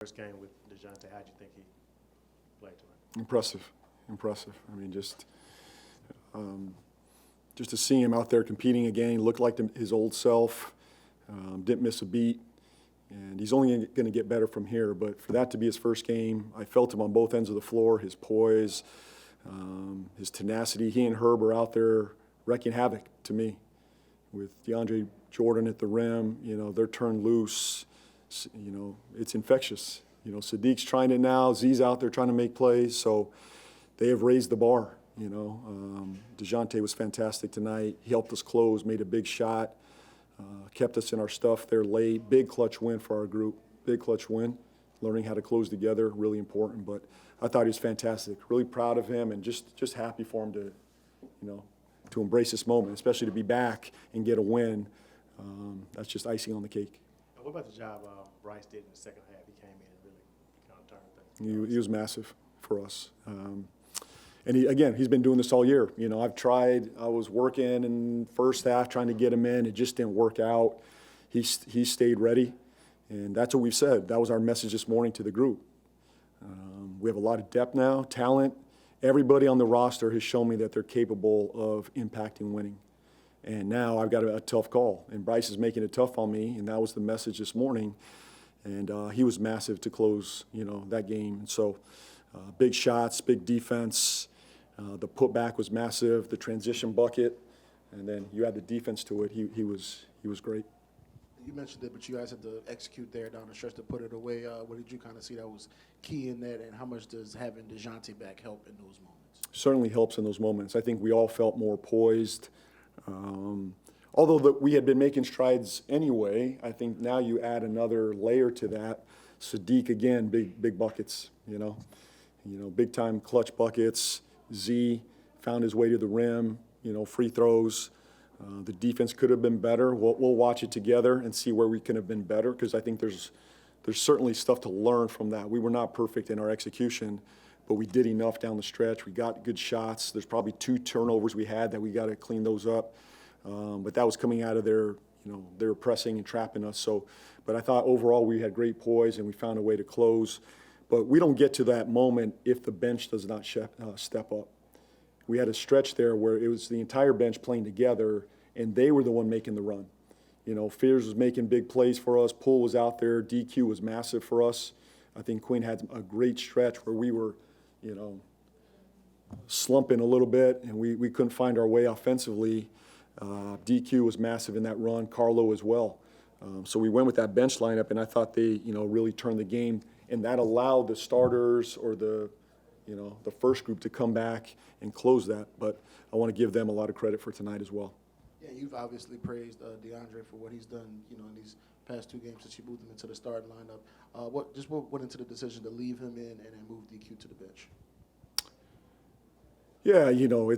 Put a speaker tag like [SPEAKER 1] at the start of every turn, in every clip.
[SPEAKER 1] First game with Dejante, how'd you think he played tonight?
[SPEAKER 2] Impressive. I mean, just to see him out there competing again, he looked like his old self, didn't miss a beat, and he's only going to get better from here. But for that to be his first game, I felt him on both ends of the floor, his poise, his tenacity. He and Herb are out there wreaking havoc to me with DeAndre Jordan at the rim. You know, they're turned loose. You know, it's infectious. You know, Sadiq's trying it now. Z's out there trying to make plays. So they have raised the bar, you know. Dejante was fantastic tonight. He helped us close, made a big shot, kept us in our stuff there late. Big clutch win for our group. Big clutch win. Learning how to close together, really important. But I thought he was fantastic. Really proud of him and just happy for him to, you know, to embrace this moment, especially to be back and get a win. That's just icing on the cake.
[SPEAKER 1] What about the job Bryce did in the second half? He came in and really kind of turned things.
[SPEAKER 2] He was massive for us. And he's been doing this all year. You know, I was working in first half trying to get him in. It just didn't work out. He stayed ready. And that's what we've said. That was our message this morning to the group. We have a lot of depth now, talent. Everybody on the roster has shown me that they're capable of impacting winning. And now I've got a tough call. And Bryce is making it tough on me, and that was the message this morning. And he was massive to close, you know, that game. And so big shots, big defense. The putback was massive, the transition bucket. And then you add the defense to it. He was great.
[SPEAKER 3] You mentioned it, but you guys had to execute there down the stretch to put it away. What did you kind of see that was key in that, and how much does having Dejante back help in those moments?
[SPEAKER 2] Certainly helps in those moments. I think we all felt more poised. Although we had been making strides anyway, I think now you add another layer to that. Sadiq again, big buckets, you know, big time clutch buckets. Z found his way to the rim, you know, free throws. The defense could have been better. We'll watch it together and see where we can have been better, because I think there's certainly stuff to learn from that. We were not perfect in our execution, but we did enough down the stretch. We got good shots. There's probably 2 turnovers we had that we got to clean those up. But that was coming out of their, you know, they were pressing and trapping us. So, but I thought overall we had great poise and we found a way to close. But we don't get to that moment if the bench does not step up. We had a stretch there where it was the entire bench playing together, and they were the one making the run. You know, Fears was making big plays for us. Poole was out there. DQ was massive for us. I think Quinn had a great stretch where we were, you know, slumping a little bit, and we couldn't find our way offensively. DQ was massive in that run. Carlo as well. So we went with that bench lineup, and I thought they, you know, really turned the game, and that allowed the starters or the first group to come back and close that. But I want to give them a lot of credit for tonight as well.
[SPEAKER 3] Yeah, you've obviously praised DeAndre for what he's done, you know, in these past 2 games since you moved him into the starting lineup. What went into the decision to leave him in and then move DQ to the bench?
[SPEAKER 2] Yeah, you know,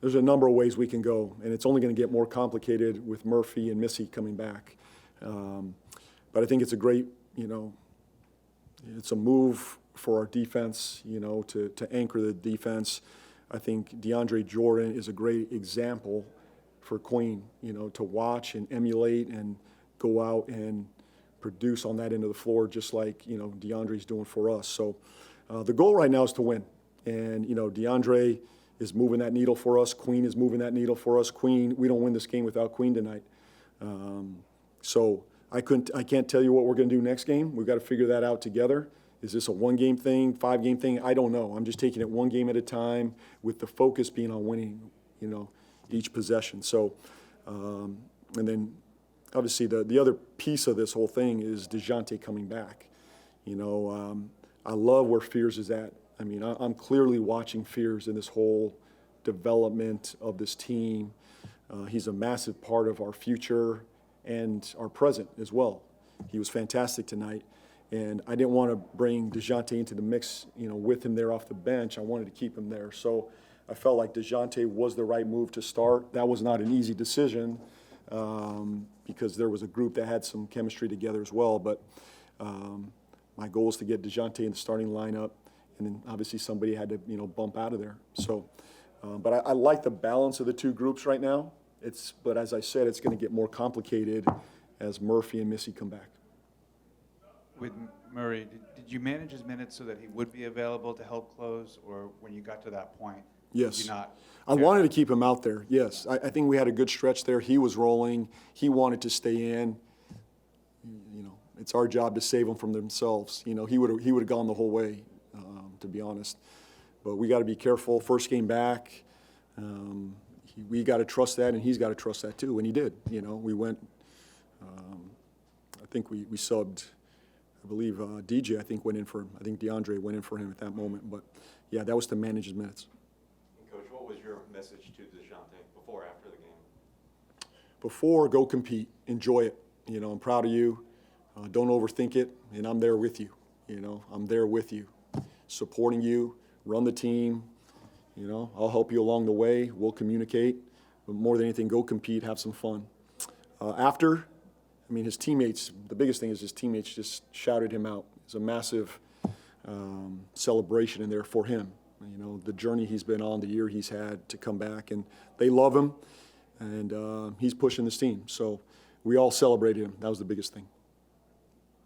[SPEAKER 2] there's a number of ways we can go, and it's only going to get more complicated with Murphy and Missy coming back. But I think it's a great, you know, it's a move for our defense, you know, to anchor the defense. I think DeAndre Jordan is a great example for Queen, you know, to watch and emulate and go out and produce on that end of the floor, just like, you know, DeAndre's doing for us. So the goal right now is to win. And, you know, DeAndre is moving that needle for us. Queen is moving that needle for us. Queen, we don't win this game without Queen tonight. So I can't tell you what we're going to do next game. We've got to figure that out together. Is this a 1-game thing, 5-game thing? I don't know. I'm just taking it 1 game at a time with the focus being on winning, you know, each possession. So, and then obviously the other piece of this whole thing is Dejante coming back. You know, I love where Fears is at. I mean, I'm clearly watching Fears in this whole development of this team. He's a massive part of our future and our present as well. He was fantastic tonight. And I didn't want to bring Dejante into the mix, you know, with him there off the bench. I wanted to keep him there. So I felt like Dejante was the right move to start. That was not an easy decision because there was a group that had some chemistry together as well. But my goal is to get Dejante in the starting lineup, and then obviously somebody had to, you know, bump out of there. So, but I like the balance of the 2 groups right now. But as I said, it's going to get more complicated as Murphy and Missy come back.
[SPEAKER 4] with Murray, did you manage his minutes so that he would be available to help close, or when you got to that point,
[SPEAKER 2] Yes.
[SPEAKER 4] did you not?
[SPEAKER 2] I wanted to keep him out there, yes. I think we had a good stretch there. He was rolling. He wanted to stay in. You know, it's our job to save them from themselves. You know, he would have gone the whole way, to be honest. But we got to be careful. First game back, we got to trust that, and he's got to trust that too, and he did. You know, we went, I think we subbed, I believe DJ, I think, went in for him. I think DeAndre went in for him at that moment. But, yeah, that was to manage his minutes.
[SPEAKER 5] Coach, what was your message to Dejante before, after the game?
[SPEAKER 2] Before, go compete. Enjoy it. You know, I'm proud of you. Don't overthink it, and I'm there with you. You know, I'm there with you, supporting you, run the team. You know, I'll help you along the way. We'll communicate. But more than anything, go compete, have some fun. After, I mean, his teammates, the biggest thing is his teammates just shouted him out. It's a massive celebration in there for him. You know, the journey he's been on, the year he's had to come back, and they love him, and he's pushing this team. So we all celebrated him. That was the biggest thing.